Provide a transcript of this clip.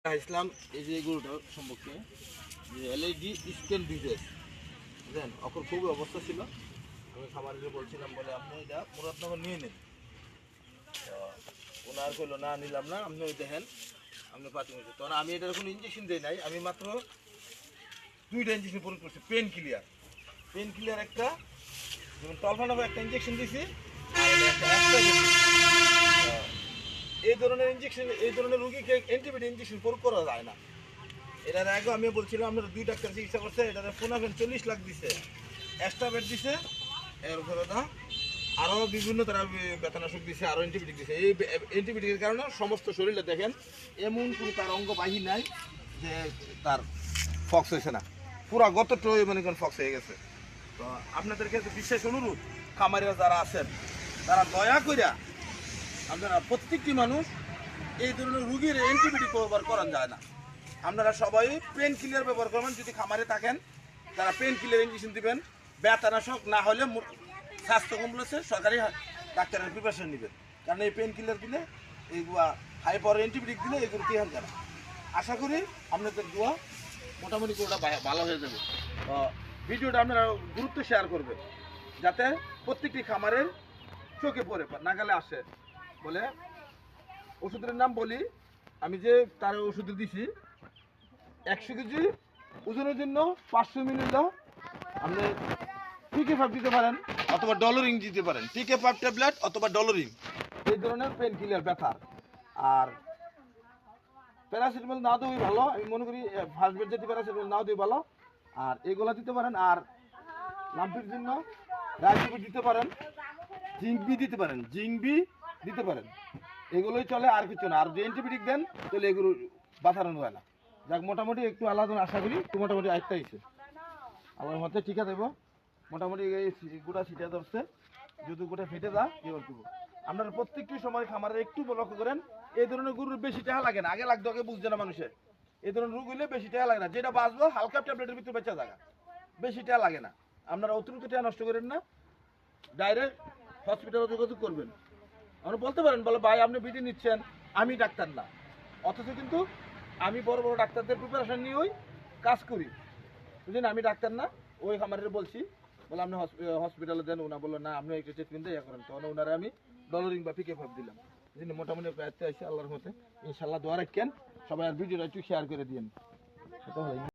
ইসলাম এই যে গরুটা সম্পর্কে যে এলইডি স্ক্যান বিজনেস বুঝলেন এখন খুবই অবস্থা ছিল। আমি খামারিকে বলছিলাম বলে আপনি এটা মুরাদনগর নিয়ে নেন, তো ওনার কইলো না নিলাম না, আপনি ওই দেখেন আপনি পাতি মিশে। তখন আমি এটার কোনো ইঞ্জেকশন দিই নাই, আমি মাত্র 2টা ইঞ্জেকশন প্রয়োগ করছি। পেন ক্লিয়ার একটা, যেমন টলফানাফা একটা ইঞ্জেকশন দিছি, আর একটা এই ধরনের ইঞ্জেকশন, এই ধরনের রুগীকে অ্যান্টিবায়োটিক ইঞ্জেকশন প্রয়োগ করা যায় না। এটার আগে আমি বলছিলাম আপনারা 2 ডাক্তার চিকিৎসা করছে, এটার পুনাফেন 40 লাখ দিছে, এক্সট্রা বেড দিছে, এরপরে না আরও বিভিন্ন তারা বেতনাশক দিছে, আরও অ্যান্টিবায়োটিক দিছে। এই অ্যান্টিবায়োটিকের কারণে সমস্ত শরীরে দেখেন এমন কোনো তার অঙ্গ বাহি নাই যে তার ফক্স হয়েছে না, পুরা গতটাই মনে করেন ফক্স হয়ে গেছে। তো আপনাদের কাছে বিশেষ অনুরোধ, খামারিরা যারা আছেন তারা দয়া করিয়া আপনারা প্রত্যেকটি মানুষ এই ধরনের রুগীর অ্যান্টিবায়োটিক ব্যবহার করা যায় না। আপনারা সবাই পেন কিলার ব্যবহার করবেন। যদি খামারে থাকেন তারা পেন কিলার ইঞ্জেকশন দিবেন, ব্যথানাশক না হলে স্বাস্থ্য কমপ্লেক্সে সরকারি ডাক্তারের প্রিপারেশন নেবেন, কারণ এই পেন কিলার দিলে এইগুলা হাই পাওয়ার অ্যান্টিবায়োটিক দিলে এগুলো কি হয় না। আশা করি আপনাদের দোয়া মোটামুটি ওটা ভালো হয়ে যাবে। ভিডিওটা আপনারা গুরুত্ব শেয়ার করবেন যাতে প্রত্যেকটি খামারের চোখে পড়ে নাগালে আসে। বলে ওষুধের নাম বলি, আমি যে তার ওষুধ দিছি 100 কেজি ওজনের জন্য 500 মিলি আপনি TK5 দিতে পারেন অথবা ডলোরিং দিতে পারেন। TK5 ট্যাবলেট অথবা ডলোরিং এই ধরনের পেন কিলার ব্যথার। আর প্যারাসিটামল না দেওয়াই ভালো, আমি মনে করি ফার্স্ট বেড যদি প্যারাসিটামল নাও দিয়ে ভালো। আর এগুলা দিতে পারেন। আর লাম্পির জন্য রাইসিপিড দিতে পারেন, জিঙ্ক বি দিতে পারেন। এগুলোই চলে, আর কিছু না। আর যে অ্যান্টিবায়োটিক দেন তাহলে এগুলো বাঁচানো হয় না। যাক মোটামুটি একটু আলাদা আশা করি একটু মোটামুটি আয়ত্তা হয়েছে আমার মতে। টিকা দেবো মোটামুটি এই গোটা ছিটা ধরছে, যদি গোটা ফেটে যা এবার দেবো। আপনারা প্রত্যেকটি সময় খামারে একটু লক্ষ্য করেন, এই ধরনের গরুর বেশি টাকা লাগে না। আগে লাগতো, আগে বুঝছে না মানুষে। এই ধরনের রোগ হইলে বেশি টাকা লাগে না, যেটা বাঁচবো হালকা ট্যাবলেটের ভিতরে বেঁচে থাকা, বেশি টাকা লাগে না। আপনারা অতিরিক্ত টাকা নষ্ট করেন না, ডাইরেক্ট হসপিটালে যোগাযোগ করবেন। আপনি বলতে পারেন বলে ভাই আপনি বিডি নিচ্ছেন, আমি ডাক্তার না, অথচ কিন্তু আমি বড় বড় ডাক্তারদের প্রিপারেশন নিয়ে ওই কাজ করি, বুঝলেন। আমি ডাক্তার না, ওই খামারের বলছি বলে আপনি হসপিটালে দেন। ওনা বললো না আপনি একটু ট্রিটমেন্ট ইয়ে করেন, তখন ওনারা আমি ডলারিং বা PK5 দিলাম। বুঝলেন, মোটামুটি প্রায়ত্বে আসছে আল্লাহর মতে। ইনশাল্লাহ দোয়া রাখেন সবাই, আর ভিডিওটা একটু শেয়ার করে দিন।